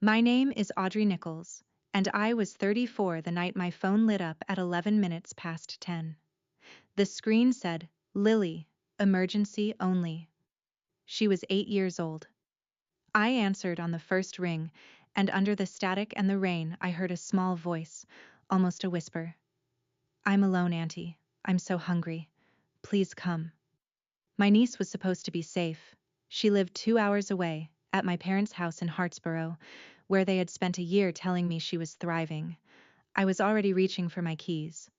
My name is Audrey Nichols, and I was 34 the night my phone lit up at 11 minutes past 10. The screen said, Lily, emergency only. She was 8 years old. I answered on the first ring, and under the static and the rain I heard a small voice, almost a whisper. I'm alone, Auntie. I'm so hungry. Please come. My niece was supposed to be safe. She lived 2 hours away, at my parents' house in Hartsboro, where they had spent a year telling me she was thriving. I was already reaching for my keys.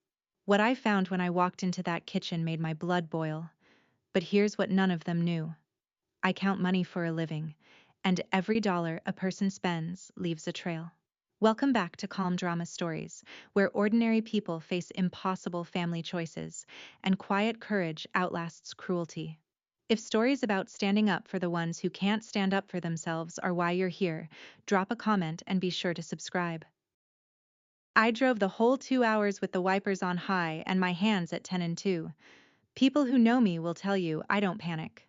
What I found when I walked into that kitchen made my blood boil. But here's what none of them knew. I count money for a living, and every dollar a person spends leaves a trail. Welcome back to Calm Drama Stories, where ordinary people face impossible family choices, and quiet courage outlasts cruelty. If stories about standing up for the ones who can't stand up for themselves are why you're here, drop a comment and be sure to subscribe. I drove the whole 2 hours with the wipers on high and my hands at 10 and 2. People who know me will tell you I don't panic.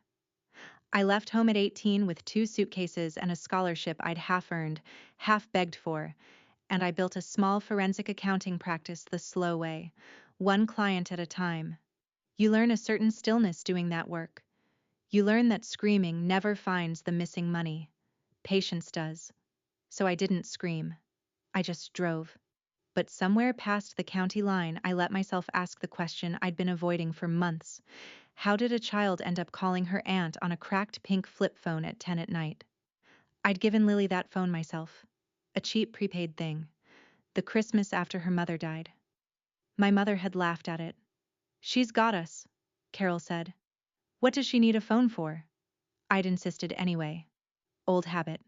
I left home at 18 with 2 suitcases and a scholarship I'd half earned, half begged for, and I built a small forensic accounting practice the slow way, one client at a time. You learn a certain stillness doing that work. You learn that screaming never finds the missing money. Patience does. So I didn't scream. I just drove. But somewhere past the county line, I let myself ask the question I'd been avoiding for months. How did a child end up calling her aunt on a cracked pink flip phone at 10 at night? I'd given Lily that phone myself. A cheap prepaid thing. The Christmas after her mother died. My mother had laughed at it. She's got us, Carol said. What does she need a phone for? I'd insisted anyway. Old habit.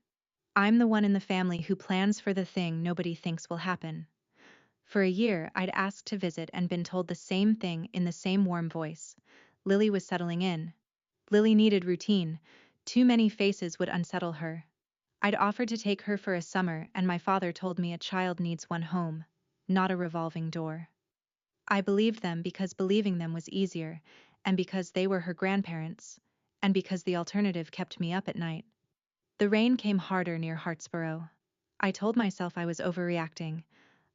I'm the one in the family who plans for the thing nobody thinks will happen. For a year, I'd asked to visit and been told the same thing in the same warm voice. Lily was settling in. Lily needed routine. Too many faces would unsettle her. I'd offered to take her for a summer, and my father told me a child needs one home, not a revolving door. I believed them because believing them was easier, and because they were her grandparents, and because the alternative kept me up at night. The rain came harder near Hartsboro. I told myself I was overreacting.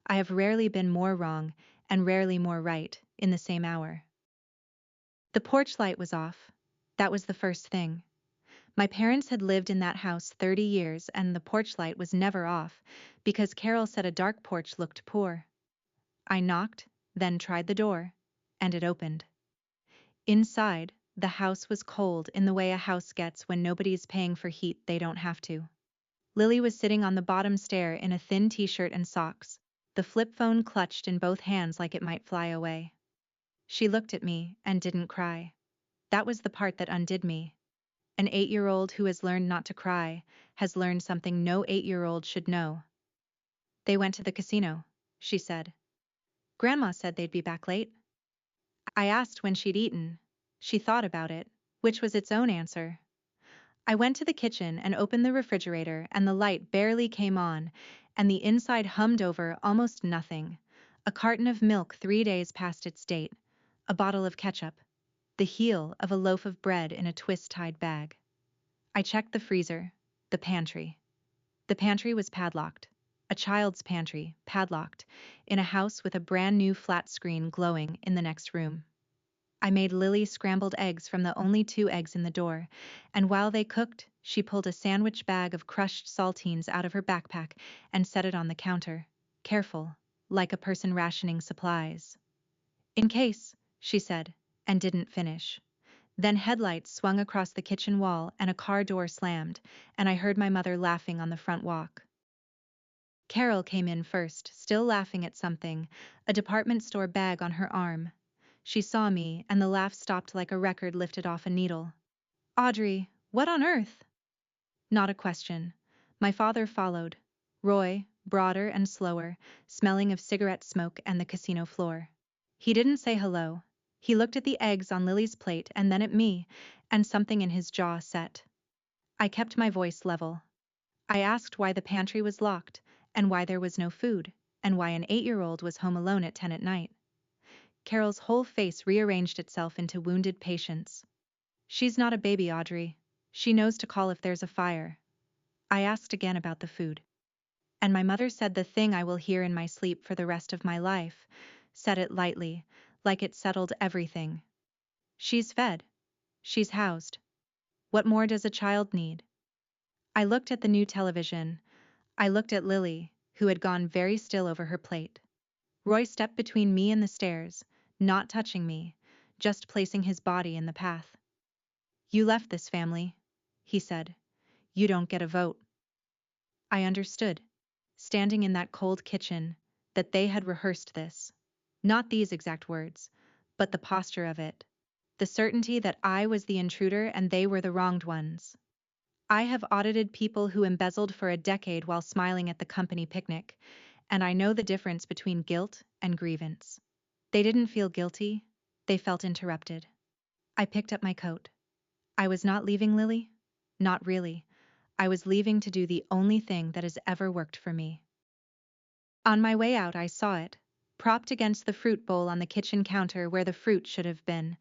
I have rarely been more wrong, and rarely more right, in the same hour. The porch light was off. That was the first thing. My parents had lived in that house 30 years, and the porch light was never off, because Carol said a dark porch looked poor. I knocked, then tried the door, and it opened. Inside, the house was cold in the way a house gets when nobody's paying for heat they don't have to. Lily was sitting on the bottom stair in a thin t-shirt and socks, the flip phone clutched in both hands like it might fly away. She looked at me and didn't cry. That was the part that undid me. An 8-year-old who has learned not to cry has learned something no 8-year-old should know. They went to the casino, she said. Grandma said they'd be back late. I asked when she'd eaten. She thought about it, which was its own answer. I went to the kitchen and opened the refrigerator, and the light barely came on, and the inside hummed over almost nothing. A carton of milk 3 days past its date, a bottle of ketchup, the heel of a loaf of bread in a twist-tied bag. I checked the freezer, the pantry. The pantry was padlocked. A child's pantry, padlocked, in a house with a brand new flat screen glowing in the next room. I made Lily scrambled eggs from the only 2 eggs in the door, and while they cooked, she pulled a sandwich bag of crushed saltines out of her backpack and set it on the counter, careful, like a person rationing supplies. In case, she said, and didn't finish. Then headlights swung across the kitchen wall and a car door slammed, and I heard my mother laughing on the front walk. Carol came in first, still laughing at something, a department store bag on her arm. She saw me, and the laugh stopped like a record lifted off a needle. Audrey, what on earth? Not a question. My father followed. Roy, broader and slower, smelling of cigarette smoke and the casino floor. He didn't say hello. He looked at the eggs on Lily's plate and then at me, and something in his jaw set. I kept my voice level. I asked why the pantry was locked, and why there was no food, and why an 8-year-old was home alone at 10 at night. Carol's whole face rearranged itself into wounded patience. She's not a baby, Audrey. She knows to call if there's a fire. I asked again about the food. And my mother said the thing I will hear in my sleep for the rest of my life, said it lightly, like it settled everything. She's fed. She's housed. What more does a child need? I looked at the new television. I looked at Lily, who had gone very still over her plate. Roy stepped between me and the stairs, not touching me, just placing his body in the path. You left this family, he said. You don't get a vote. I understood, standing in that cold kitchen, that they had rehearsed this. Not these exact words, but the posture of it. The certainty that I was the intruder and they were the wronged ones. I have audited people who embezzled for a decade while smiling at the company picnic, and I know the difference between guilt and grievance. They didn't feel guilty, they felt interrupted. I picked up my coat. I was not leaving Lily. Not really. I was leaving to do the only thing that has ever worked for me. On my way out, I saw it, propped against the fruit bowl on the kitchen counter where the fruit should have been,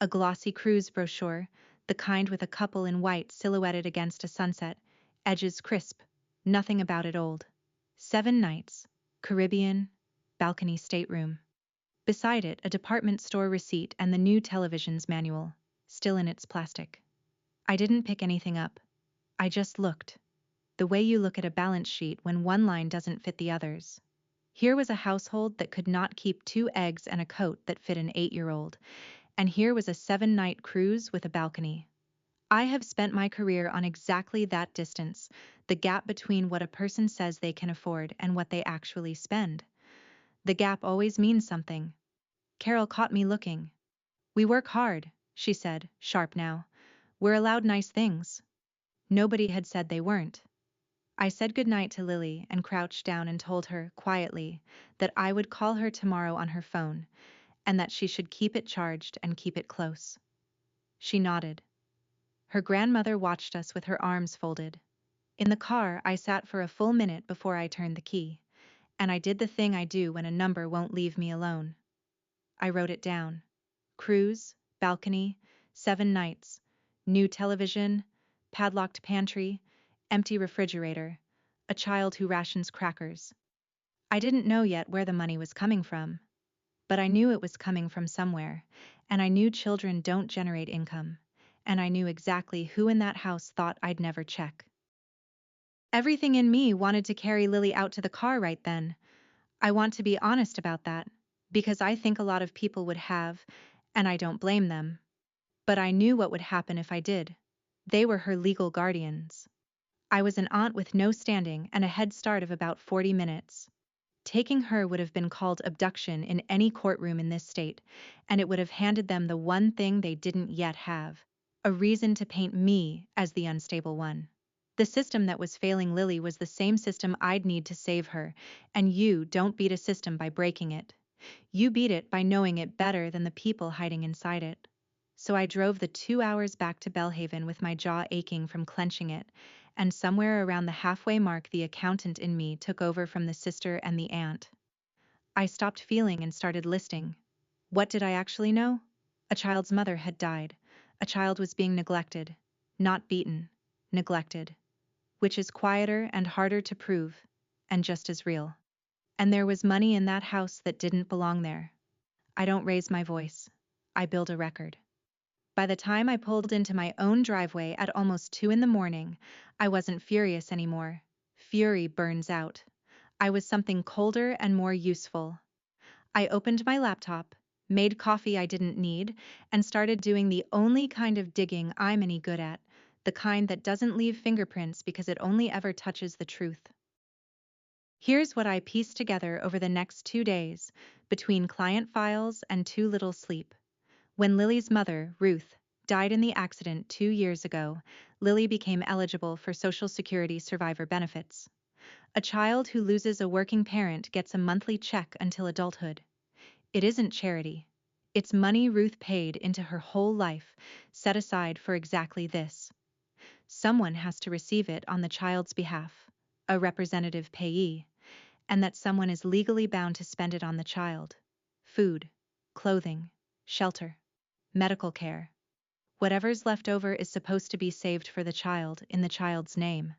a glossy cruise brochure, the kind with a couple in white silhouetted against a sunset, edges crisp, nothing about it old. 7 nights, Caribbean, balcony stateroom. Beside it, a department store receipt and the new television's manual, still in its plastic. I didn't pick anything up. I just looked. The way you look at a balance sheet when one line doesn't fit the others. Here was a household that could not keep 2 eggs and a coat that fit an 8-year-old, and here was a 7-night cruise with a balcony. I have spent my career on exactly that distance, the gap between what a person says they can afford and what they actually spend. The gap always means something. Carol caught me looking. We work hard, she said, sharp now. We're allowed nice things. Nobody had said they weren't. I said goodnight to Lily and crouched down and told her, quietly, that I would call her tomorrow on her phone, and that she should keep it charged and keep it close. She nodded. Her grandmother watched us with her arms folded. In the car, I sat for a full minute before I turned the key, and I did the thing I do when a number won't leave me alone. I wrote it down. Cruise, balcony, 7 nights, new television, padlocked pantry, empty refrigerator, a child who rations crackers. I didn't know yet where the money was coming from, but I knew it was coming from somewhere, and I knew children don't generate income, and I knew exactly who in that house thought I'd never check. Everything in me wanted to carry Lily out to the car right then. I want to be honest about that, because I think a lot of people would have, and I don't blame them. But I knew what would happen if I did. They were her legal guardians. I was an aunt with no standing and a head start of about 40 minutes. Taking her would have been called abduction in any courtroom in this state, and it would have handed them the one thing they didn't yet have, a reason to paint me as the unstable one. The system that was failing Lily was the same system I'd need to save her, and you don't beat a system by breaking it. You beat it by knowing it better than the people hiding inside it. So I drove the 2 hours back to Belhaven with my jaw aching from clenching it, and somewhere around the halfway mark the accountant in me took over from the sister and the aunt. I stopped feeling and started listing. What did I actually know? A child's mother had died. A child was being neglected. Not beaten. Neglected. Which is quieter and harder to prove, and just as real. And there was money in that house that didn't belong there. I don't raise my voice. I build a record. By the time I pulled into my own driveway at almost 2 in the morning, I wasn't furious anymore. Fury burns out. I was something colder and more useful. I opened my laptop, made coffee I didn't need, and started doing the only kind of digging I'm any good at, the kind that doesn't leave fingerprints because it only ever touches the truth. Here's what I pieced together over the next 2 days, between client files and too little sleep. When Lily's mother, Ruth, died in the accident 2 years ago, Lily became eligible for Social Security survivor benefits. A child who loses a working parent gets a monthly check until adulthood. It isn't charity. It's money Ruth paid into her whole life, set aside for exactly this. Someone has to receive it on the child's behalf, a representative payee, and that someone is legally bound to spend it on the child. Food, clothing, shelter, medical care. Whatever's left over is supposed to be saved for the child in the child's name.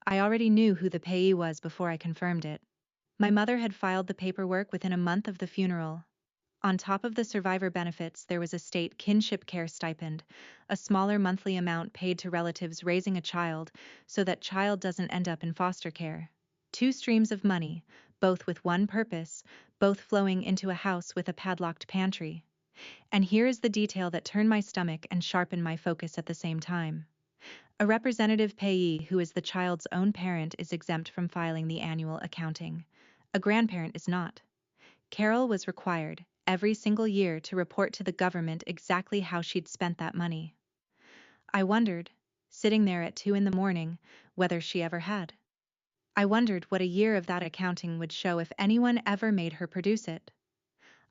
I already knew who the payee was before I confirmed it. My mother had filed the paperwork within a month of the funeral. On top of the survivor benefits, there was a state kinship care stipend, a smaller monthly amount paid to relatives raising a child so that child doesn't end up in foster care. Two streams of money, both with one purpose, both flowing into a house with a padlocked pantry. And here is the detail that turned my stomach and sharpened my focus at the same time. A representative payee who is the child's own parent is exempt from filing the annual accounting. A grandparent is not. Carol was required, every single year, to report to the government exactly how she'd spent that money. I wondered, sitting there at 2 in the morning, whether she ever had. I wondered what a year of that accounting would show if anyone ever made her produce it.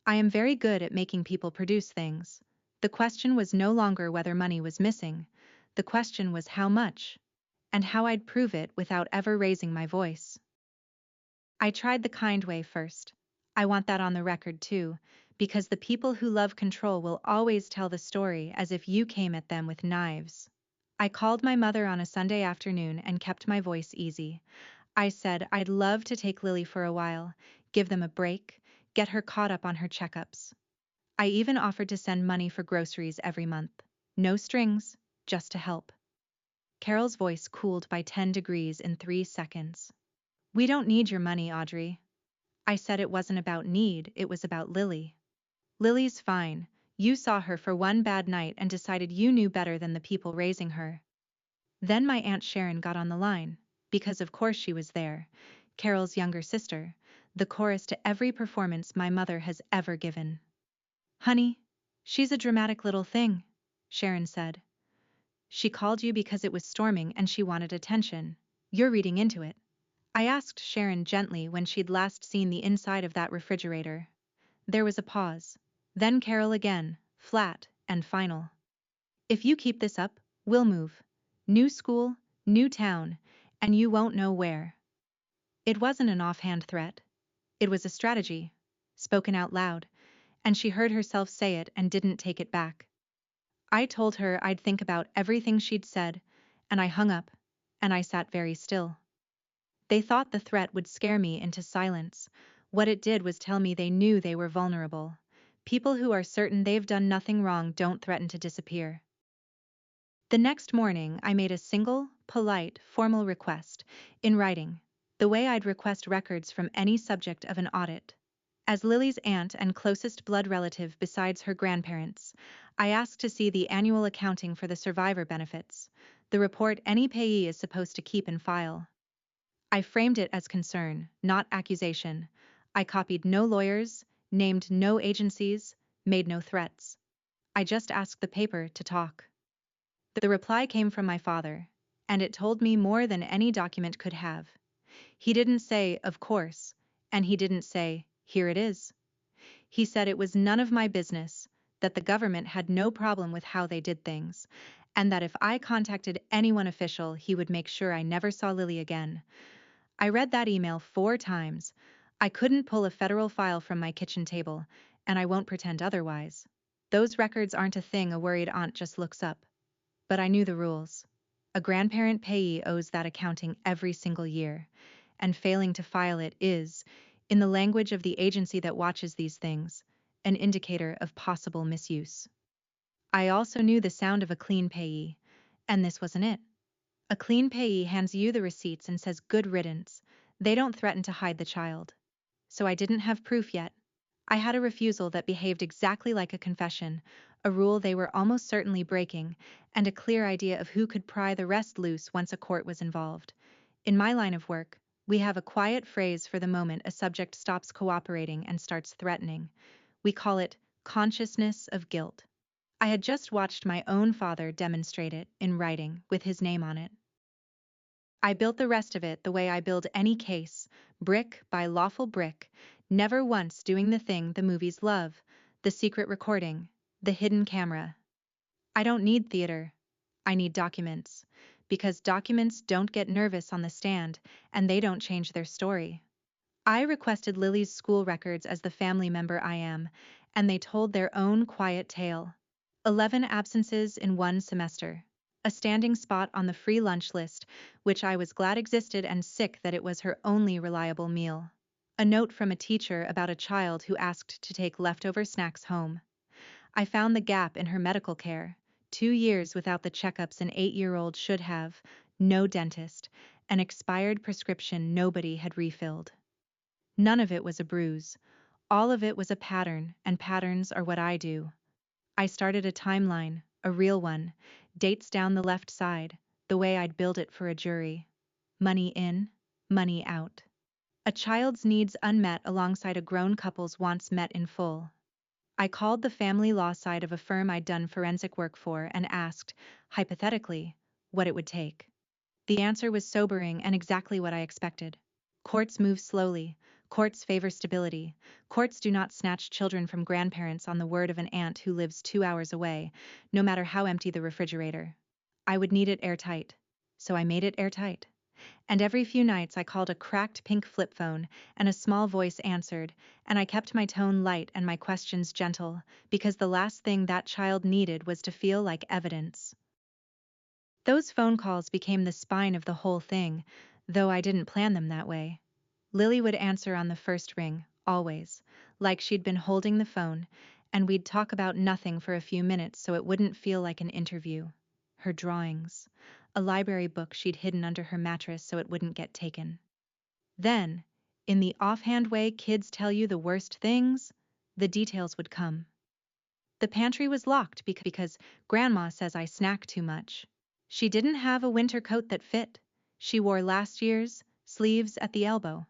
I am very good at making people produce things. The question was no longer whether money was missing. The question was how much, and how I'd prove it without ever raising my voice. I tried the kind way first. I want that on the record too, because the people who love control will always tell the story as if you came at them with knives. I called my mother on a Sunday afternoon and kept my voice easy. I said I'd love to take Lily for a while, give them a break, get her caught up on her checkups. I even offered to send money for groceries every month. No strings, just to help. Carol's voice cooled by 10 degrees in 3 seconds. We don't need your money, Audrey. I said it wasn't about need, it was about Lily. Lily's fine. You saw her for one bad night and decided you knew better than the people raising her. Then my Aunt Sharon got on the line, because of course she was there, Carol's younger sister, the chorus to every performance my mother has ever given. Honey, she's a dramatic little thing, Sharon said. She called you because it was storming and she wanted attention. You're reading into it. I asked Sharon gently when she'd last seen the inside of that refrigerator. There was a pause. Then Carol again, flat and final. If you keep this up, we'll move. New school, new town, and you won't know where. It wasn't an offhand threat. It was a strategy, spoken out loud, and she heard herself say it and didn't take it back. I told her I'd think about everything she'd said, and I hung up, and I sat very still. They thought the threat would scare me into silence. What it did was tell me they knew they were vulnerable. People who are certain they've done nothing wrong don't threaten to disappear. The next morning, I made a single, polite, formal request, in writing, the way I'd request records from any subject of an audit. As Lily's aunt and closest blood relative besides her grandparents, I asked to see the annual accounting for the survivor benefits, the report any payee is supposed to keep and file. I framed it as concern, not accusation. I copied no lawyers, named no agencies, made no threats. I just asked the paper to talk. The reply came from my father, and it told me more than any document could have. He didn't say, of course, and he didn't say, here it is. He said it was none of my business, that the government had no problem with how they did things, and that if I contacted anyone official, he would make sure I never saw Lily again. I read that email 4 times. I couldn't pull a federal file from my kitchen table, and I won't pretend otherwise. Those records aren't a thing a worried aunt just looks up. But I knew the rules. A grandparent payee owes that accounting every single year, and failing to file it is, in the language of the agency that watches these things, an indicator of possible misuse. I also knew the sound of a clean payee, and this wasn't it. A clean payee hands you the receipts and says good riddance. They don't threaten to hide the child. So I didn't have proof yet. I had a refusal that behaved exactly like a confession, a rule they were almost certainly breaking, and a clear idea of who could pry the rest loose once a court was involved. In my line of work, we have a quiet phrase for the moment a subject stops cooperating and starts threatening. We call it consciousness of guilt. I had just watched my own father demonstrate it in writing with his name on it. I built the rest of it the way I build any case, brick by lawful brick, never once doing the thing the movies love, the secret recording, the hidden camera. I don't need theater. I need documents, because documents don't get nervous on the stand, and they don't change their story. I requested Lily's school records as the family member I am, and they told their own quiet tale. 11 absences in one semester. a standing spot on the free lunch list, which I was glad existed and sick that it was her only reliable meal. A note from a teacher about a child who asked to take leftover snacks home. I found the gap in her medical care. 2 years without the checkups an 8-year-old should have, no dentist, an expired prescription nobody had refilled. None of it was a bruise. All of it was a pattern, and patterns are what I do. I started a timeline, a real one, dates down the left side, the way I'd build it for a jury. Money in, money out. A child's needs unmet alongside a grown couple's wants met in full. I called the family law side of a firm I'd done forensic work for and asked, hypothetically, what it would take. The answer was sobering and exactly what I expected. Courts move slowly. Courts favor stability. Courts do not snatch children from grandparents on the word of an aunt who lives 2 hours away, no matter how empty the refrigerator. I would need it airtight. So I made it airtight. And every few nights I called a cracked pink flip phone, and a small voice answered, and I kept my tone light and my questions gentle, because the last thing that child needed was to feel like evidence. Those phone calls became the spine of the whole thing, though I didn't plan them that way. Lily would answer on the first ring, always, like she'd been holding the phone, and we'd talk about nothing for a few minutes so it wouldn't feel like an interview. Her drawings, a library book she'd hidden under her mattress so it wouldn't get taken. Then, in the offhand way kids tell you the worst things, the details would come. The pantry was locked because Grandma says I snack too much. She didn't have a winter coat that fit. She wore last year's, sleeves at the elbow.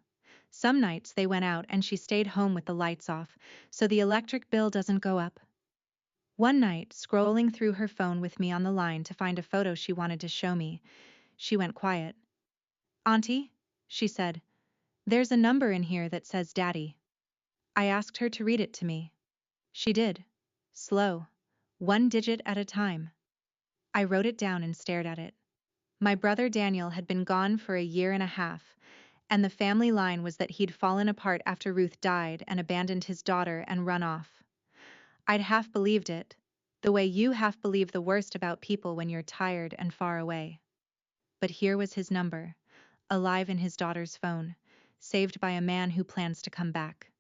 Some nights they went out and she stayed home with the lights off, so the electric bill doesn't go up. One night, scrolling through her phone with me on the line to find a photo she wanted to show me, she went quiet. "Auntie," she said, "there's a number in here that says Daddy." I asked her to read it to me. She did. Slow. 1 digit at a time. I wrote it down and stared at it. My brother Daniel had been gone for 1.5 years, and the family line was that he'd fallen apart after Ruth died and abandoned his daughter and run off. I'd half believed it, the way you half believe the worst about people when you're tired and far away. But here was his number, alive in his daughter's phone, saved by a man who plans to come back.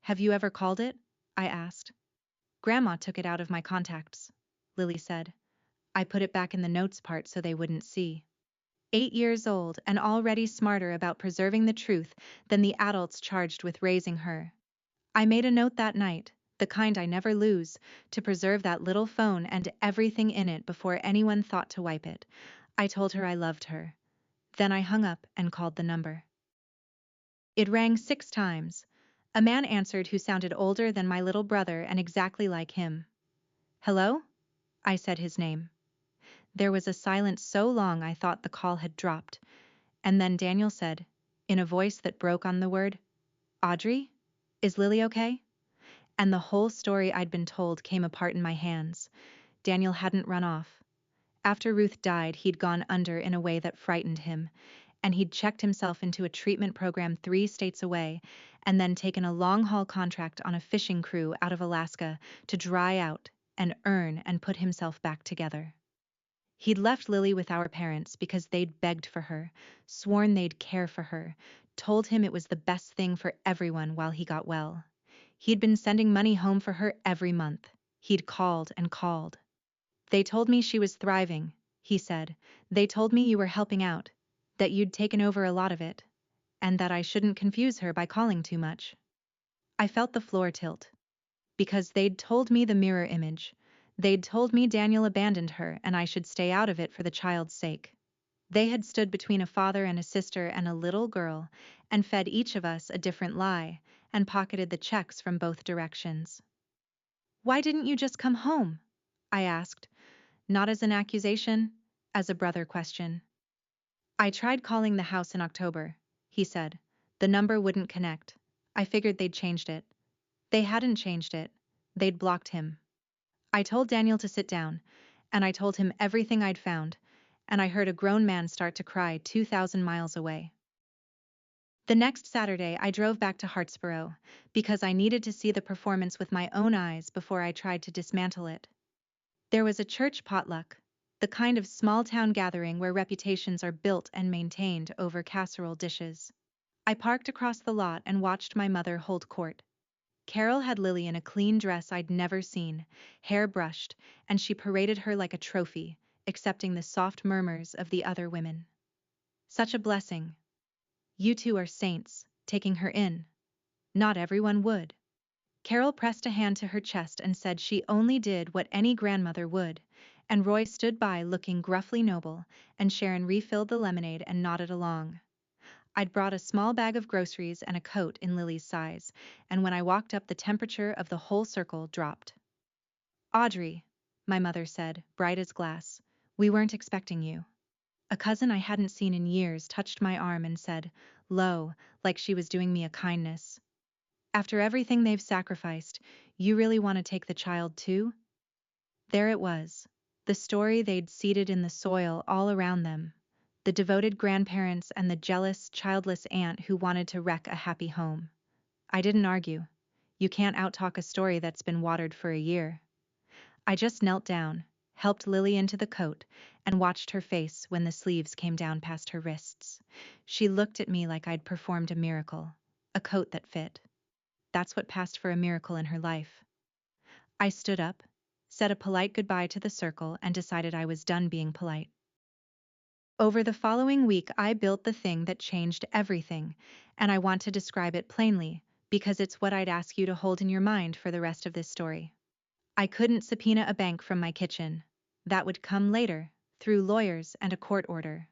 "Have you ever called it?" I asked. "Grandma took it out of my contacts," Lily said. "I put it back in the notes part so they wouldn't see." 8 years old and already smarter about preserving the truth than the adults charged with raising her. I made a note that night, the kind I never lose, to preserve that little phone and everything in it before anyone thought to wipe it. I told her I loved her. Then I hung up and called the number. It rang 6 times. A man answered who sounded older than my little brother and exactly like him. "Hello?" I said his name. There was a silence so long I thought the call had dropped, and then Daniel said, in a voice that broke on the word, "Audrey? Is Lily okay?" And the whole story I'd been told came apart in my hands. Daniel hadn't run off. After Ruth died, he'd gone under in a way that frightened him, and he'd checked himself into a treatment program 3 states away, and then taken a long-haul contract on a fishing crew out of Alaska to dry out and earn and put himself back together. He'd left Lily with our parents because they'd begged for her, sworn they'd care for her, told him it was the best thing for everyone while he got well. He'd been sending money home for her every month. He'd called and called. "They told me she was thriving," he said. "They told me you were helping out, that you'd taken over a lot of it, and that I shouldn't confuse her by calling too much." I felt the floor tilt. Because they'd told me the mirror image. They'd told me Daniel abandoned her and I should stay out of it for the child's sake. They had stood between a father and a sister and a little girl, and fed each of us a different lie, and pocketed the checks from both directions. "Why didn't you just come home?" I asked, not as an accusation, as a brother question. "I tried calling the house in October," he said. "The number wouldn't connect. I figured they'd changed it." They hadn't changed it. They'd blocked him. I told Daniel to sit down, and I told him everything I'd found, and I heard a grown man start to cry 2,000 miles away. The next Saturday I drove back to Hartsboro, because I needed to see the performance with my own eyes before I tried to dismantle it. There was a church potluck. the kind of small-town gathering where reputations are built and maintained over casserole dishes. I parked across the lot and watched my mother hold court. Carol had Lily in a clean dress I'd never seen, hair brushed, and she paraded her like a trophy, accepting the soft murmurs of the other women. Such a blessing. You two are saints, taking her in. Not everyone would. Carol pressed a hand to her chest and said she only did what any grandmother would, and Roy stood by looking gruffly noble, and Sharon refilled the lemonade and nodded along. I'd brought a small bag of groceries and a coat in Lily's size, and when I walked up the temperature of the whole circle dropped. Audrey, my mother said, bright as glass, we weren't expecting you. A cousin I hadn't seen in years touched my arm and said, low, like she was doing me a kindness. After everything they've sacrificed, you really want to take the child too? There it was, the story they'd seeded in the soil all around them. The devoted grandparents and the jealous, childless aunt who wanted to wreck a happy home. I didn't argue. You can't outtalk a story that's been watered for a year. I just knelt down, helped Lily into the coat, and watched her face when the sleeves came down past her wrists. She looked at me like I'd performed a miracle, a coat that fit. That's what passed for a miracle in her life. I stood up, said a polite goodbye to the circle, and decided I was done being polite. Over the following week, I built the thing that changed everything, and I want to describe it plainly, because it's what I'd ask you to hold in your mind for the rest of this story. I couldn't subpoena a bank from my kitchen. That would come later, through lawyers and a court order.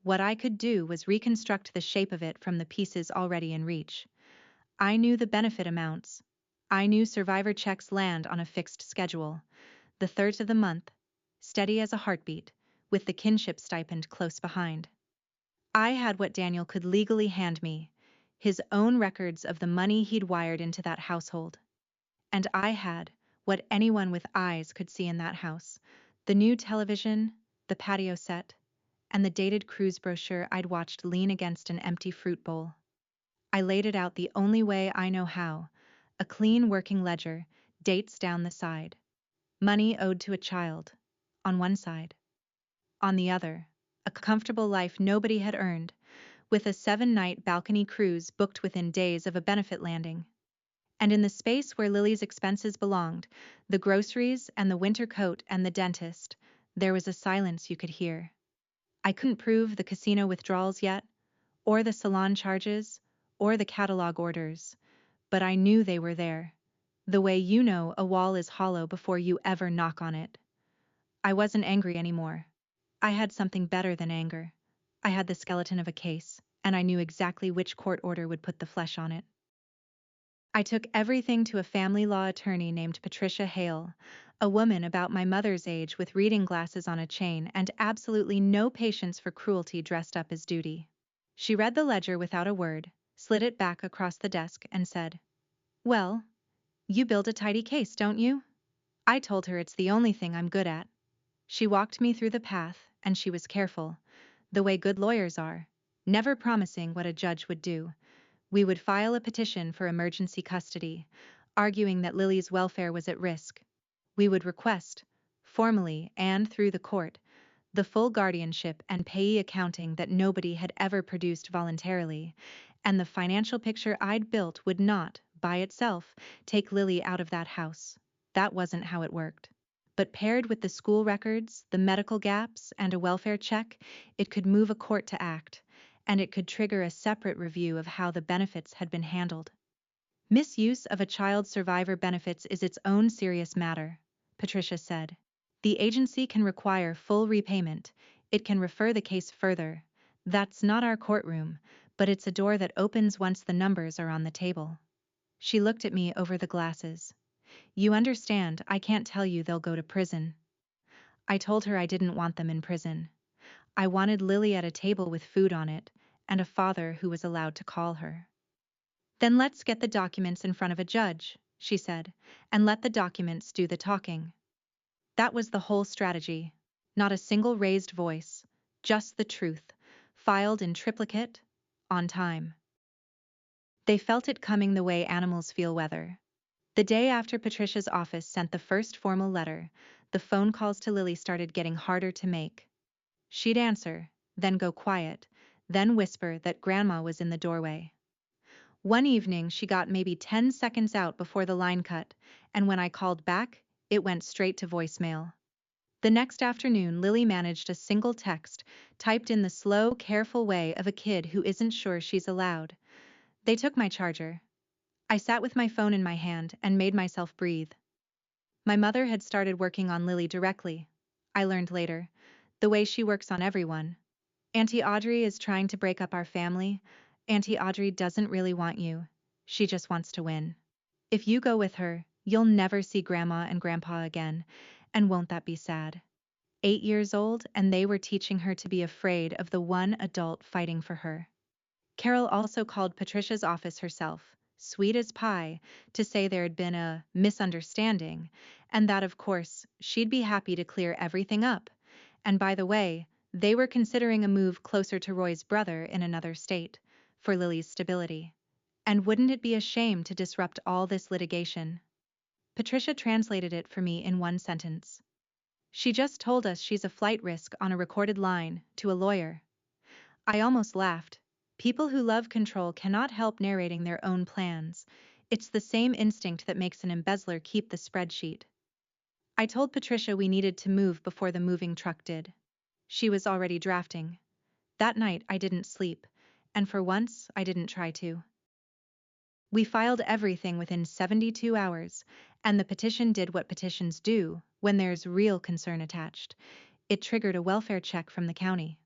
What I could do was reconstruct the shape of it from the pieces already in reach. I knew the benefit amounts. I knew survivor checks land on a fixed schedule, the third of the month, steady as a heartbeat, with the kinship stipend close behind. I had what Daniel could legally hand me, his own records of the money he'd wired into that household. And I had what anyone with eyes could see in that house, the new television, the patio set, and the dated cruise brochure I'd watched lean against an empty fruit bowl. I laid it out the only way I know how, a clean working ledger, dates down the side. Money owed to a child, on one side. On the other, a comfortable life nobody had earned, with a 7-night balcony cruise booked within days of a benefit landing. And in the space where Lily's expenses belonged, the groceries and the winter coat and the dentist, there was a silence you could hear. I couldn't prove the casino withdrawals yet, or the salon charges, or the catalog orders, but I knew they were there, the way you know a wall is hollow before you ever knock on it. I wasn't angry anymore. I had something better than anger. I had the skeleton of a case, and I knew exactly which court order would put the flesh on it. I took everything to a family law attorney named Patricia Hale, a woman about my mother's age with reading glasses on a chain and absolutely no patience for cruelty dressed up as duty. She read the ledger without a word, slid it back across the desk, and said, "Well, you build a tidy case, don't you?" I told her it's the only thing I'm good at. She walked me through the path, and she was careful, the way good lawyers are, never promising what a judge would do. We would file a petition for emergency custody, arguing that Lily's welfare was at risk. We would request, formally and through the court, the full guardianship and payee accounting that nobody had ever produced voluntarily, and the financial picture I'd built would not, by itself, take Lily out of that house. That wasn't how it worked. But paired with the school records, the medical gaps, and a welfare check, it could move a court to act, and it could trigger a separate review of how the benefits had been handled. Misuse of a child's survivor benefits is its own serious matter, Patricia said. The agency can require full repayment. It can refer the case further. That's not our courtroom, but it's a door that opens once the numbers are on the table. She looked at me over the glasses. You understand, I can't tell you they'll go to prison. I told her I didn't want them in prison. I wanted Lily at a table with food on it, and a father who was allowed to call her. Then let's get the documents in front of a judge, she said, and let the documents do the talking. That was the whole strategy. Not a single raised voice, just the truth, filed in triplicate, on time. They felt it coming the way animals feel weather. The day after Patricia's office sent the first formal letter, the phone calls to Lily started getting harder to make. She'd answer, then go quiet, then whisper that Grandma was in the doorway. One evening she got maybe 10 seconds out before the line cut, and when I called back, it went straight to voicemail. The next afternoon Lily managed a single text, typed in the slow, careful way of a kid who isn't sure she's allowed. They took my charger. I sat with my phone in my hand and made myself breathe. My mother had started working on Lily directly. I learned later. The way she works on everyone. Auntie Audrey is trying to break up our family. Auntie Audrey doesn't really want you. She just wants to win. If you go with her, you'll never see Grandma and Grandpa again, and won't that be sad? 8 years old, and they were teaching her to be afraid of the one adult fighting for her. Carol also called Patricia's office herself, sweet as pie, to say there had been a misunderstanding, and that of course she'd be happy to clear everything up. And by the way, they were considering a move closer to Roy's brother in another state, for Lily's stability. And wouldn't it be a shame to disrupt all this litigation? Patricia translated it for me in one sentence. She just told us she's a flight risk on a recorded line, to a lawyer. I almost laughed. People who love control cannot help narrating their own plans. It's the same instinct that makes an embezzler keep the spreadsheet. I told Patricia we needed to move before the moving truck did. She was already drafting. That night I didn't sleep, and for once I didn't try to. We filed everything within 72 hours, and the petition did what petitions do when there's real concern attached. It triggered a welfare check from the county.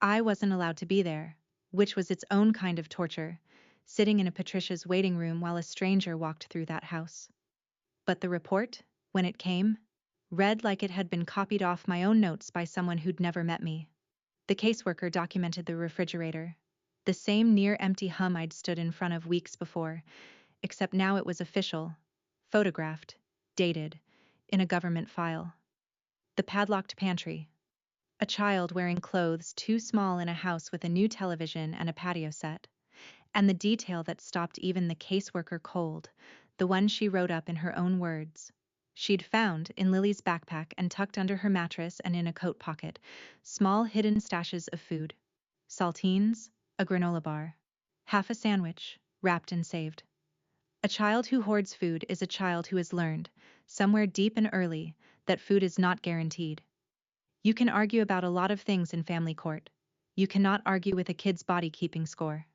I wasn't allowed to be there, which was its own kind of torture, sitting in a Patricia's waiting room while a stranger walked through that house. But the report, when it came, read like it had been copied off my own notes by someone who'd never met me. The caseworker documented the refrigerator, the same near-empty hum I'd stood in front of weeks before, except now it was official, photographed, dated, in a government file. The padlocked pantry. A child wearing clothes too small in a house with a new television and a patio set. And the detail that stopped even the caseworker cold, the one she wrote up in her own words. She'd found, in Lily's backpack and tucked under her mattress and in a coat pocket, small hidden stashes of food. Saltines, a granola bar, half a sandwich, wrapped and saved. A child who hoards food is a child who has learned, somewhere deep and early, that food is not guaranteed. You can argue about a lot of things in family court. You cannot argue with a kid's body keeping score.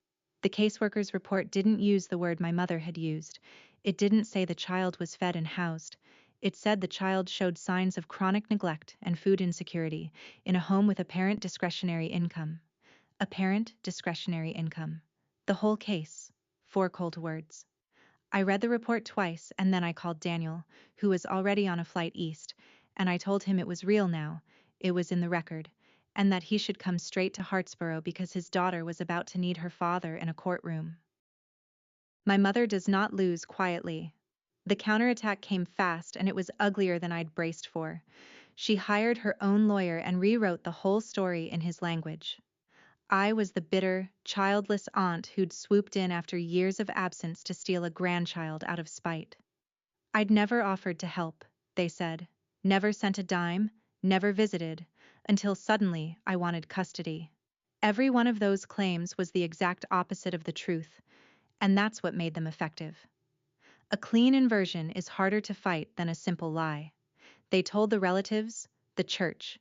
The caseworker's report didn't use the word my mother had used. It didn't say the child was fed and housed. It said the child showed signs of chronic neglect and food insecurity in a home with apparent discretionary income. Apparent discretionary income. The whole case. 4 cold words. I read the report twice and then I called Daniel, who was already on a flight east, and I told him it was real now, it was in the record, and that he should come straight to Hartsboro because his daughter was about to need her father in a courtroom. My mother does not lose quietly. The counterattack came fast and it was uglier than I'd braced for. She hired her own lawyer and rewrote the whole story in his language. I was the bitter, childless aunt who'd swooped in after years of absence to steal a grandchild out of spite. I'd never offered to help, they said, never sent a dime, never visited, until suddenly I wanted custody. Every one of those claims was the exact opposite of the truth, and that's what made them effective. A clean inversion is harder to fight than a simple lie. They told the relatives, the church,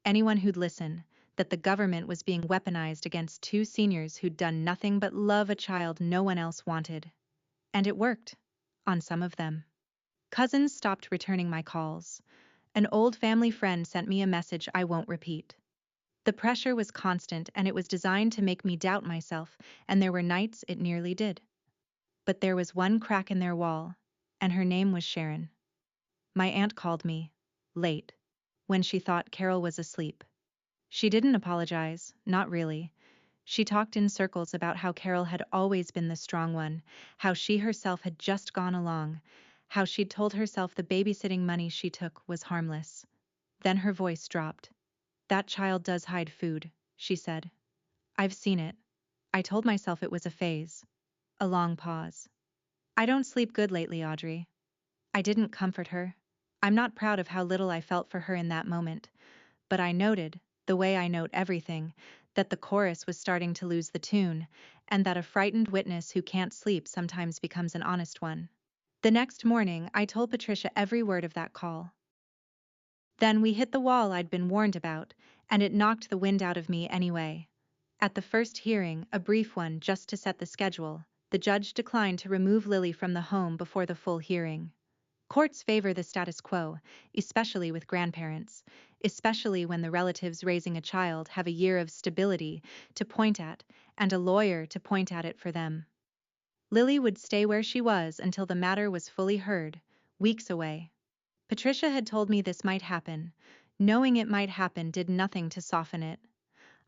anyone who'd listen, that the government was being weaponized against 2 seniors who'd done nothing but love a child no one else wanted. And it worked. On some of them. Cousins stopped returning my calls. An old family friend sent me a message I won't repeat. The pressure was constant and it was designed to make me doubt myself, and there were nights it nearly did. But there was one crack in their wall, and her name was Sharon. My aunt called me, late, when she thought Carol was asleep. She didn't apologize, not really. She talked in circles about how Carol had always been the strong one, how she herself had just gone along, how she'd told herself the babysitting money she took was harmless. Then her voice dropped. That child does hide food, she said. I've seen it. I told myself it was a phase. A long pause. I don't sleep good lately, Audrey. I didn't comfort her. I'm not proud of how little I felt for her in that moment, but I noted, the way I note everything, that the chorus was starting to lose the tune, and that a frightened witness who can't sleep sometimes becomes an honest one. The next morning, I told Patricia every word of that call. Then we hit the wall I'd been warned about, and it knocked the wind out of me anyway. At the first hearing, a brief one just to set the schedule, the judge declined to remove Lily from the home before the full hearing. Courts favor the status quo, especially with grandparents, especially when the relatives raising a child have a year of stability to point at and a lawyer to point at it for them. Lily would stay where she was until the matter was fully heard, weeks away. Patricia had told me this might happen. Knowing it might happen did nothing to soften it.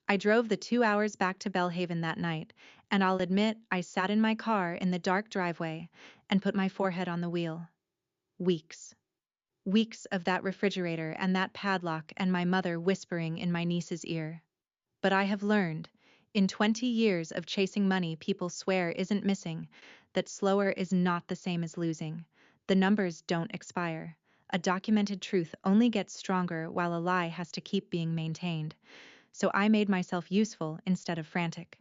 I drove the 2 hours back to Belhaven that night, and I'll admit I sat in my car in the dark driveway and put my forehead on the wheel. Weeks. Weeks of that refrigerator and that padlock and my mother whispering in my niece's ear. But I have learned, in 20 years of chasing money people swear isn't missing, that slower is not the same as losing. The numbers don't expire. A documented truth only gets stronger while a lie has to keep being maintained. So I made myself useful instead of frantic.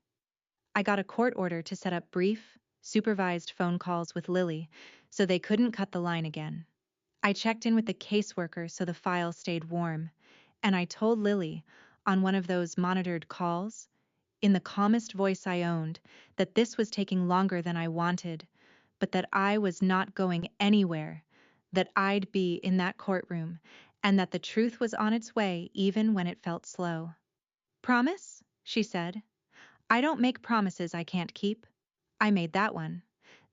I got a court order to set up brief, supervised phone calls with Lily, so they couldn't cut the line again. I checked in with the caseworker so the file stayed warm, and I told Lily, on one of those monitored calls, in the calmest voice I owned, that this was taking longer than I wanted, but that I was not going anywhere, that I'd be in that courtroom, and that the truth was on its way even when it felt slow. "Promise?" she said. "I don't make promises I can't keep." I made that one.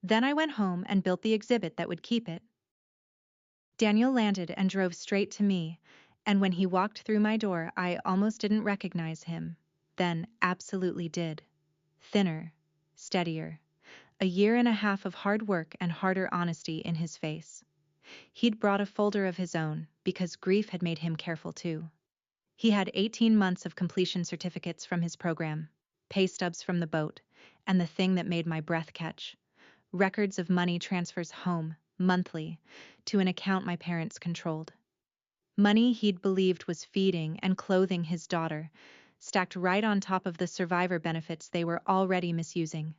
Then I went home and built the exhibit that would keep it. Daniel landed and drove straight to me, and when he walked through my door I almost didn't recognize him, then absolutely did. Thinner, steadier, a year and a half of hard work and harder honesty in his face. He'd brought a folder of his own, because grief had made him careful too. He had 18 months of completion certificates from his program, pay stubs from the boat, and the thing that made my breath catch, records of money transfers home, monthly, to an account my parents controlled. Money he'd believed was feeding and clothing his daughter, stacked right on top of the survivor benefits they were already misusing.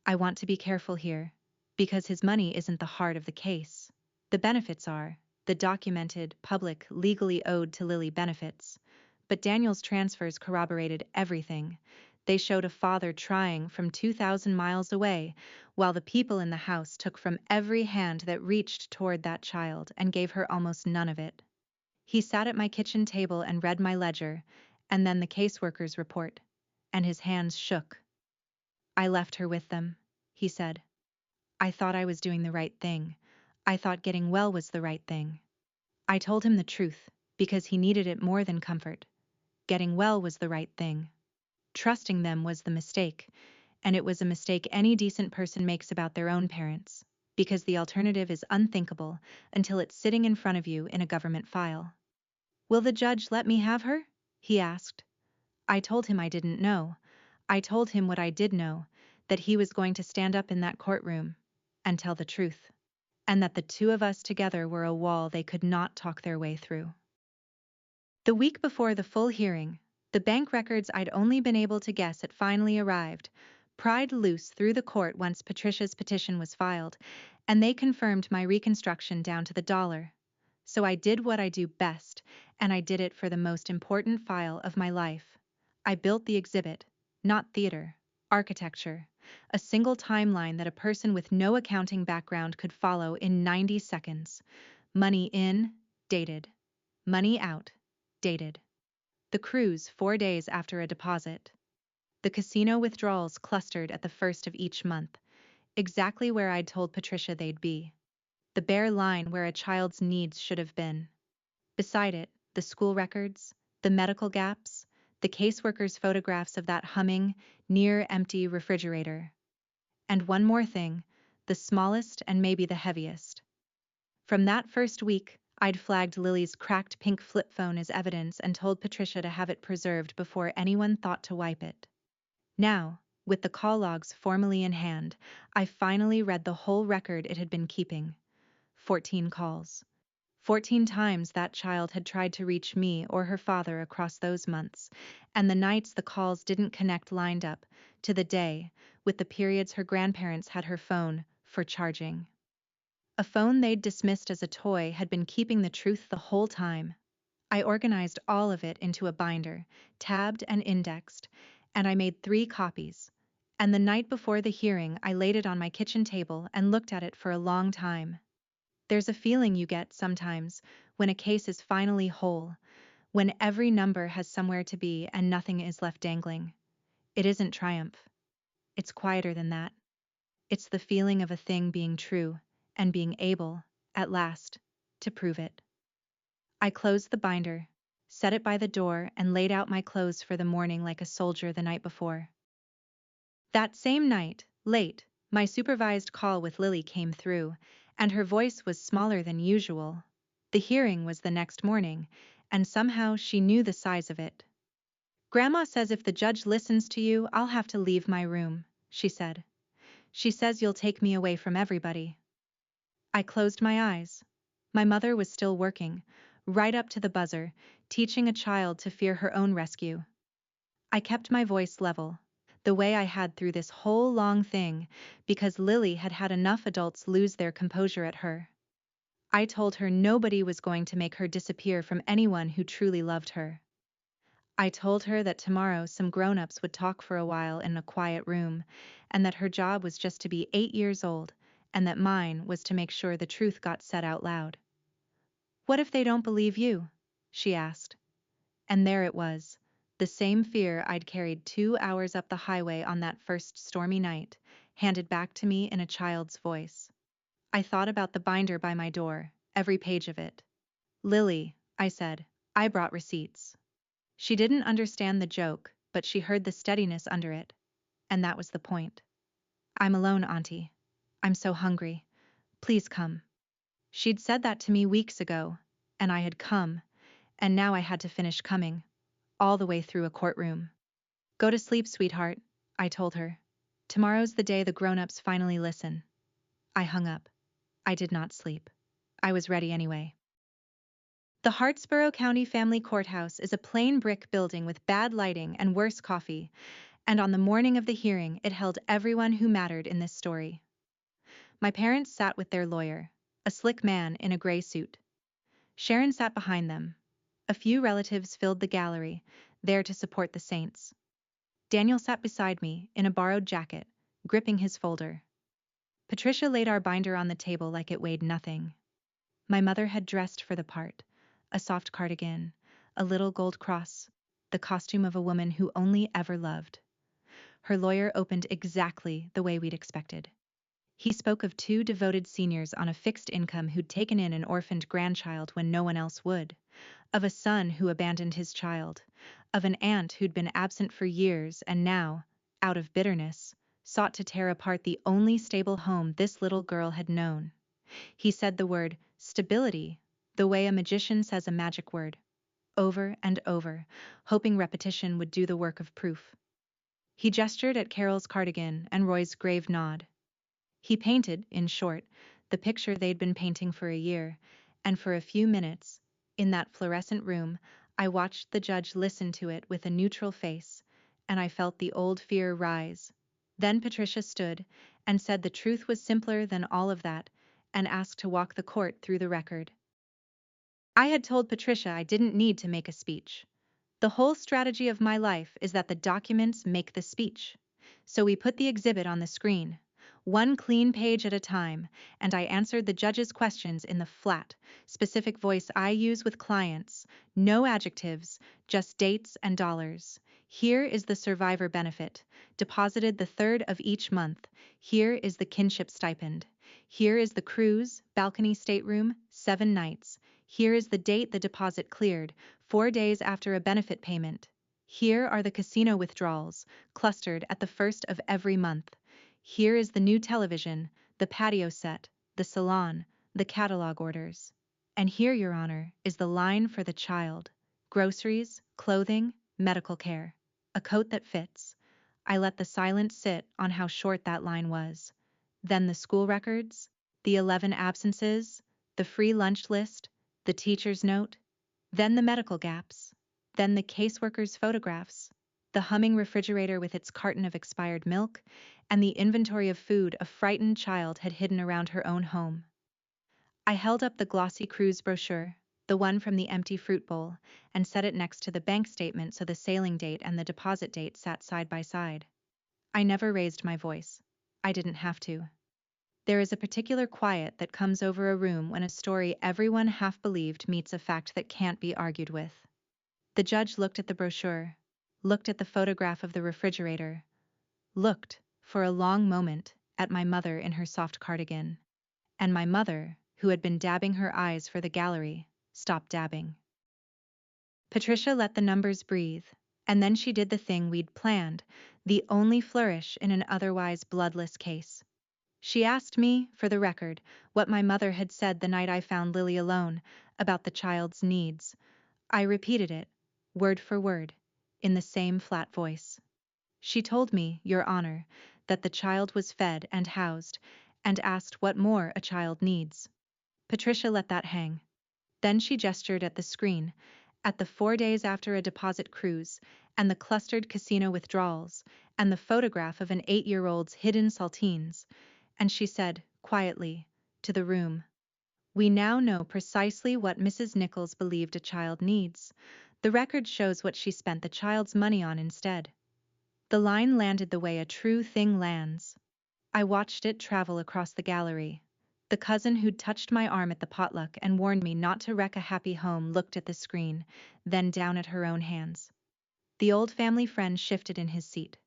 I want to be careful here, because his money isn't the heart of the case. The benefits are, the documented, public, legally owed to Lily benefits. But Daniel's transfers corroborated everything. They showed a father trying from 2,000 miles away, while the people in the house took from every hand that reached toward that child and gave her almost none of it. He sat at my kitchen table and read my ledger, and then the caseworker's report, and his hands shook. "I left her with them," he said. "I thought I was doing the right thing. I thought getting well was the right thing." I told him the truth, because he needed it more than comfort. Getting well was the right thing. Trusting them was the mistake, and it was a mistake any decent person makes about their own parents, because the alternative is unthinkable until it's sitting in front of you in a government file. "Will the judge let me have her?" he asked. I told him I didn't know. I told him what I did know, that he was going to stand up in that courtroom and tell the truth, and that the two of us together were a wall they could not talk their way through. The week before the full hearing, the bank records I'd only been able to guess at finally arrived, pried loose through the court once Patricia's petition was filed, and they confirmed my reconstruction down to the dollar. So I did what I do best, and I did it for the most important file of my life. I built the exhibit, not theater, architecture, a single timeline that a person with no accounting background could follow in 90 seconds. Money in, dated. Money out, dated. The cruise 4 days after a deposit. The casino withdrawals clustered at the first of each month, exactly where I'd told Patricia they'd be. The bare line where a child's needs should have been. Beside it, the school records, the medical gaps, the caseworker's photographs of that humming, near-empty refrigerator. And one more thing, the smallest and maybe the heaviest. From that first week, I'd flagged Lily's cracked pink flip phone as evidence and told Patricia to have it preserved before anyone thought to wipe it. Now, with the call logs formally in hand, I finally read the whole record it had been keeping. 14 calls. 14 times that child had tried to reach me or her father across those months, and the nights the calls didn't connect lined up to the day, with the periods her grandparents had her phone for charging. A phone they'd dismissed as a toy had been keeping the truth the whole time. I organized all of it into a binder, tabbed and indexed, and I made 3 copies. And the night before the hearing, I laid it on my kitchen table and looked at it for a long time. There's a feeling you get sometimes when a case is finally whole, when every number has somewhere to be and nothing is left dangling. It isn't triumph. It's quieter than that. It's the feeling of a thing being true and being able, at last, to prove it. I closed the binder, set it by the door, and laid out my clothes for the morning like a soldier the night before. That same night, late, my supervised call with Lily came through, and her voice was smaller than usual. The hearing was the next morning, and somehow she knew the size of it. "Grandma says if the judge listens to you, I'll have to leave my room," she said. "She says you'll take me away from everybody." I closed my eyes. My mother was still working, right up to the buzzer, teaching a child to fear her own rescue. I kept my voice level, the way I had through this whole long thing, because Lily had had enough adults lose their composure at her. I told her nobody was going to make her disappear from anyone who truly loved her. I told her that tomorrow some grown-ups would talk for a while in a quiet room, and that her job was just to be 8 years old, and that mine was to make sure the truth got said out loud. "What if they don't believe you?" she asked. And there it was, the same fear I'd carried 2 hours up the highway on that first stormy night, handed back to me in a child's voice. I thought about the binder by my door, every page of it. "Lily," I said, "I brought receipts." She didn't understand the joke, but she heard the steadiness under it, and that was the point. "I'm alone, Auntie. I'm so hungry. Please come." She'd said that to me weeks ago, and I had come, and now I had to finish coming, all the way through a courtroom. "Go to sleep, sweetheart," I told her. "Tomorrow's the day the grown-ups finally listen." I hung up. I did not sleep. I was ready anyway. The Hartsboro County Family Courthouse is a plain brick building with bad lighting and worse coffee, and on the morning of the hearing it held everyone who mattered in this story. My parents sat with their lawyer, a slick man in a gray suit. Sharon sat behind them. A few relatives filled the gallery, there to support the saints. Daniel sat beside me, in a borrowed jacket, gripping his folder. Patricia laid our binder on the table like it weighed nothing. My mother had dressed for the part, a soft cardigan, a little gold cross, the costume of a woman who only ever loved. Her lawyer opened exactly the way we'd expected. He spoke of 2 devoted seniors on a fixed income who'd taken in an orphaned grandchild when no one else would, of a son who abandoned his child, of an aunt who'd been absent for years and now, out of bitterness, sought to tear apart the only stable home this little girl had known. He said the word stability, the way a magician says a magic word, over and over, hoping repetition would do the work of proof. He gestured at Carol's cardigan and Roy's grave nod. He painted, in short, the picture they'd been painting for a year, and for a few minutes, in that fluorescent room, I watched the judge listen to it with a neutral face, and I felt the old fear rise. Then Patricia stood and said the truth was simpler than all of that, and asked to walk the court through the record. I had told Patricia I didn't need to make a speech. The whole strategy of my life is that the documents make the speech. So we put the exhibit on the screen, one clean page at a time, and I answered the judge's questions in the flat, specific voice I use with clients, no adjectives, just dates and dollars. Here is the survivor benefit, deposited the 3rd of each month. Here is the kinship stipend. Here is the cruise, balcony stateroom, 7 nights. Here is the date the deposit cleared, 4 days after a benefit payment. Here are the casino withdrawals, clustered at the 1st of every month. Here is the new television, the patio set, the salon, the catalog orders. And here, Your Honor, is the line for the child. Groceries, clothing, medical care. A coat that fits. I let the silence sit on how short that line was. Then the school records, the 11 absences, the free lunch list, the teacher's note, then the medical gaps, then the caseworker's photographs, the humming refrigerator with its carton of expired milk, and the inventory of food a frightened child had hidden around her own home. I held up the glossy cruise brochure, the one from the empty fruit bowl, and set it next to the bank statement so the sailing date and the deposit date sat side by side. I never raised my voice. I didn't have to. There is a particular quiet that comes over a room when a story everyone half believed meets a fact that can't be argued with. The judge looked at the brochure, looked at the photograph of the refrigerator, looked, for a long moment, at my mother in her soft cardigan. And my mother, who had been dabbing her eyes for the gallery, stopped dabbing. Patricia let the numbers breathe, and then she did the thing we'd planned, the only flourish in an otherwise bloodless case. She asked me, for the record, what my mother had said the night I found Lily alone, about the child's needs. I repeated it, word for word, in the same flat voice. She told me, Your Honor, that the child was fed and housed, and asked what more a child needs. Patricia let that hang. Then she gestured at the screen, at the 4 days after a deposit cruise, and the clustered casino withdrawals, and the photograph of an 8-year-old's hidden saltines, and she said, quietly, to the room, We now know precisely what Mrs. Nichols believed a child needs. The record shows what she spent the child's money on instead. The line landed the way a true thing lands. I watched it travel across the gallery. The cousin who'd touched my arm at the potluck and warned me not to wreck a happy home looked at the screen, then down at her own hands. The old family friend shifted in his seat.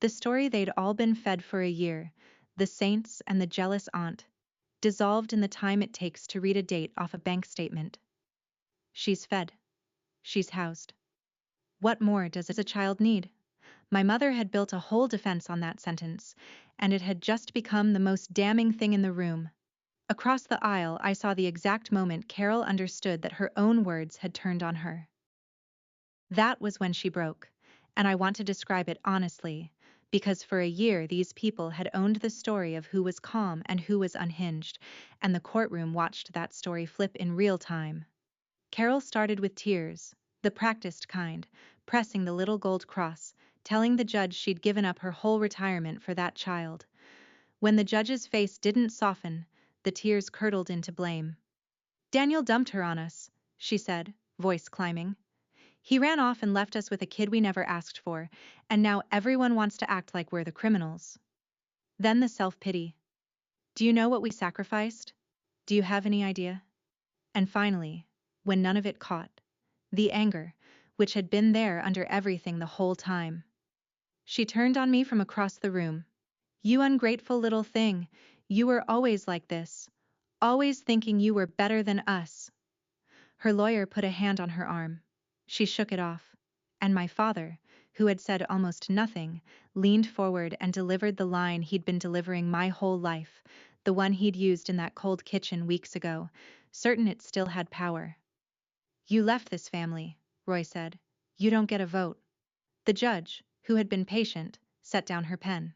The story they'd all been fed for a year, the saints and the jealous aunt, dissolved in the time it takes to read a date off a bank statement. She's fed. She's housed. What more does a child need? My mother had built a whole defense on that sentence, and it had just become the most damning thing in the room. Across the aisle, I saw the exact moment Carol understood that her own words had turned on her. That was when she broke, and I want to describe it honestly, because for a year these people had owned the story of who was calm and who was unhinged, and the courtroom watched that story flip in real time. Carol started with tears, the practiced kind, pressing the little gold cross, telling the judge she'd given up her whole retirement for that child. When the judge's face didn't soften, the tears curdled into blame. Daniel dumped her on us, she said, voice climbing. He ran off and left us with a kid we never asked for, and now everyone wants to act like we're the criminals. Then the self-pity. Do you know what we sacrificed? Do you have any idea? And finally, when none of it caught, the anger, which had been there under everything the whole time. She turned on me from across the room. You ungrateful little thing, you were always like this, always thinking you were better than us. Her lawyer put a hand on her arm. She shook it off, and my father, who had said almost nothing, leaned forward and delivered the line he'd been delivering my whole life, the one he'd used in that cold kitchen weeks ago, certain it still had power. You left this family, Roy said. You don't get a vote. The judge, who had been patient, set down her pen.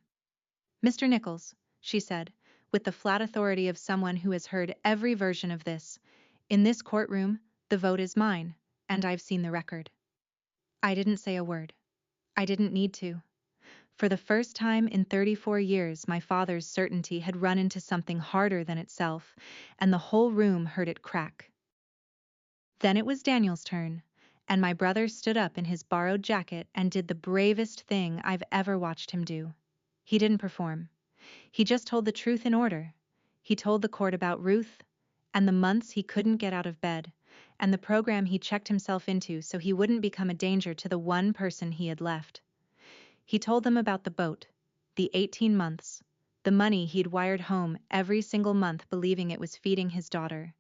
Mr. Nichols, she said, with the flat authority of someone who has heard every version of this, in this courtroom, the vote is mine, and I've seen the record. I didn't say a word. I didn't need to. For the first time in 34 years, my father's certainty had run into something harder than itself, and the whole room heard it crack. Then it was Daniel's turn, and my brother stood up in his borrowed jacket and did the bravest thing I've ever watched him do. He didn't perform. He just told the truth in order. He told the court about Ruth, and the months he couldn't get out of bed, and the program he checked himself into so he wouldn't become a danger to the one person he had left. He told them about the boat, the 18 months, the money he'd wired home every single month believing it was feeding his daughter.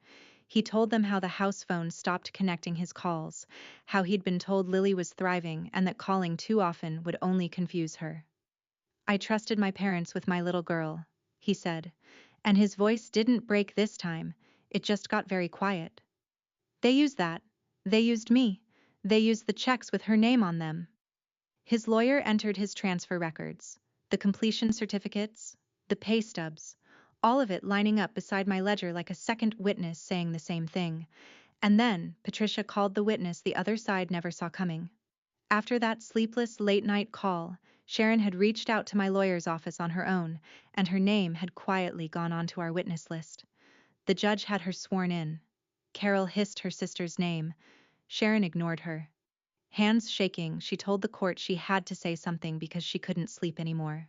He told them how the house phone stopped connecting his calls, how he'd been told Lily was thriving and that calling too often would only confuse her. I trusted my parents with my little girl, he said, and his voice didn't break this time, it just got very quiet. They used that. They used me. They used the checks with her name on them. His lawyer entered his transfer records, the completion certificates, the pay stubs, all of it lining up beside my ledger like a second witness saying the same thing, And then, Patricia called the witness the other side never saw coming. After that sleepless late-night call, Sharon had reached out to my lawyer's office on her own, and her name had quietly gone onto our witness list. The judge had her sworn in. Carol hissed her sister's name. Sharon ignored her. Hands shaking, she told the court she had to say something because she couldn't sleep anymore.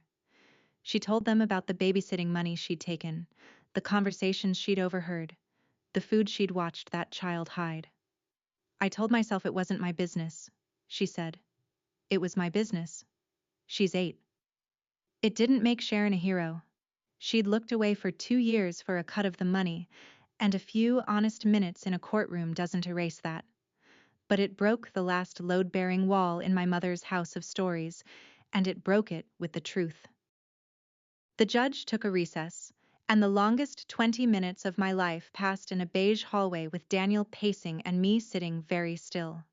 She told them about the babysitting money she'd taken, the conversations she'd overheard, the food she'd watched that child hide. I told myself it wasn't my business, she said. It was my business. She's 8. It didn't make Sharon a hero. She'd looked away for 2 years for a cut of the money, and a few honest minutes in a courtroom doesn't erase that. But it broke the last load-bearing wall in my mother's house of stories, and it broke it with the truth. The judge took a recess, and the longest 20 minutes of my life passed in a beige hallway with Daniel pacing and me sitting very still.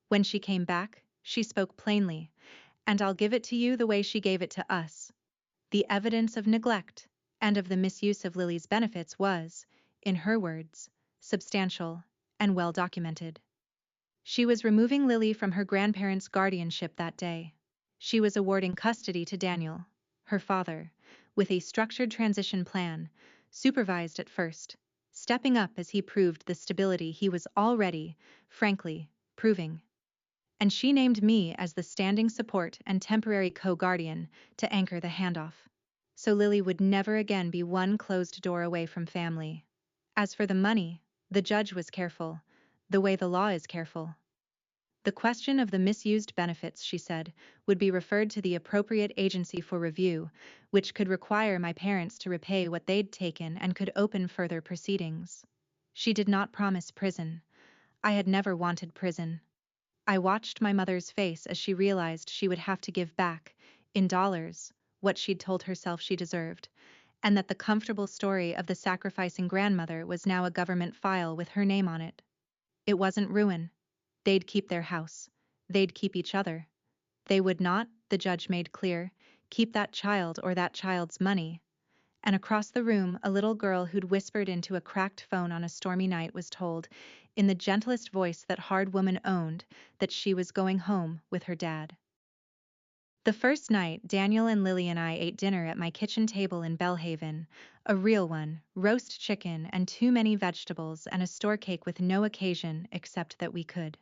When she came back, she spoke plainly, and I'll give it to you the way she gave it to us. The evidence of neglect and of the misuse of Lily's benefits was, in her words, substantial and well documented. She was removing Lily from her grandparents' guardianship that day. She was awarding custody to Daniel, her father, with a structured transition plan, supervised at first, stepping up as he proved the stability he was already, frankly, proving. And she named me as the standing support and temporary co-guardian to anchor the handoff. So Lily would never again be one closed door away from family. As for the money, the judge was careful, the way the law is careful. The question of the misused benefits, she said, would be referred to the appropriate agency for review, which could require my parents to repay what they'd taken and could open further proceedings. She did not promise prison. I had never wanted prison. I watched my mother's face as she realized she would have to give back, in dollars, what she'd told herself she deserved, and that the comfortable story of the sacrificing grandmother was now a government file with her name on it. It wasn't ruin. They'd keep their house. They'd keep each other. They would not, the judge made clear, keep that child or that child's money. And across the room, a little girl who'd whispered into a cracked phone on a stormy night was told, in the gentlest voice that hard woman owned, that she was going home with her dad. The first night, Daniel and Lily and I ate dinner at my kitchen table in Bellhaven, a real one, roast chicken and too many vegetables and a store cake with no occasion except that we could.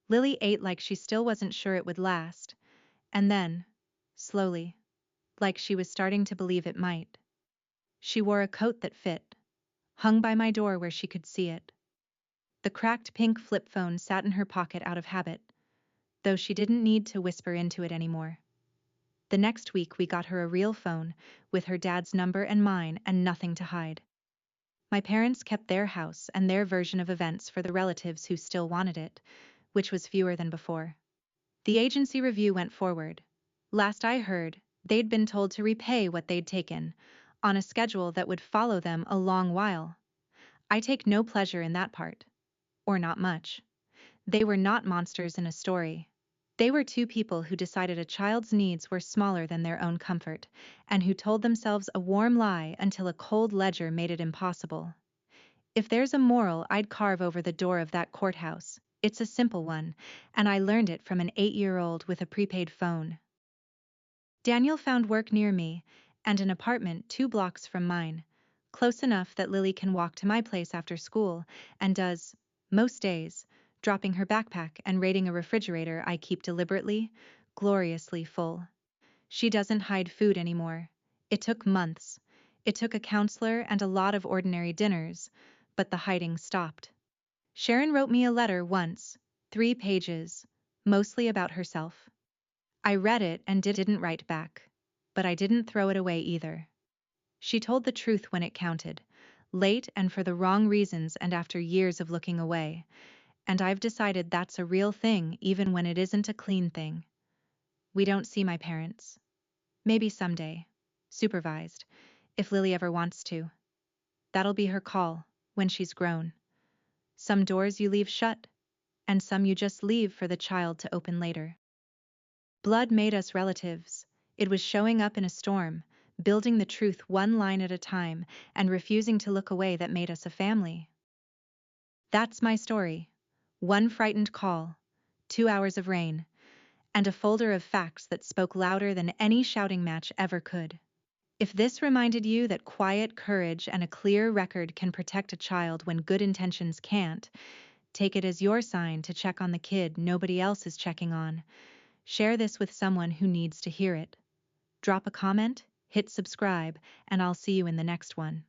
Lily ate like she still wasn't sure it would last, and then, slowly, like she was starting to believe it might. She wore a coat that fit, hung by my door where she could see it. The cracked pink flip phone sat in her pocket out of habit, though she didn't need to whisper into it anymore. The next week we got her a real phone, with her dad's number and mine and nothing to hide. My parents kept their house and their version of events for the relatives who still wanted it, which was fewer than before. The agency review went forward. Last I heard, they'd been told to repay what they'd taken, on a schedule that would follow them a long while. I take no pleasure in that part. Or not much. They were not monsters in a story. They were two people who decided a child's needs were smaller than their own comfort, and who told themselves a warm lie until a cold ledger made it impossible. If there's a moral I'd carve over the door of that courthouse, it's a simple one, and I learned it from an 8-year-old with a prepaid phone. Daniel found work near me, and an apartment 2 blocks from mine, close enough that Lily can walk to my place after school, and does, most days, dropping her backpack and raiding a refrigerator I keep deliberately, gloriously full. She doesn't hide food anymore. It took months. It took a counselor and a lot of ordinary dinners, but the hiding stopped. Sharon wrote me a letter once, 3 pages, mostly about herself. I read it and didn't write back, but I didn't throw it away either. She told the truth when it counted, late and for the wrong reasons and after years of looking away, and I've decided that's a real thing even when it isn't a clean thing. We don't see my parents. Maybe someday, supervised, if Lily ever wants to. That'll be her call, when she's grown. Some doors you leave shut, and some you just leave for the child to open later. Blood made us relatives. It was showing up in a storm, building the truth one line at a time, and refusing to look away that made us a family. That's my story. One frightened call, 2 hours of rain, and a folder of facts that spoke louder than any shouting match ever could. If this reminded you that quiet courage and a clear record can protect a child when good intentions can't, take it as your sign to check on the kid nobody else is checking on. Share this with someone who needs to hear it. Drop a comment, hit subscribe, and I'll see you in the next one.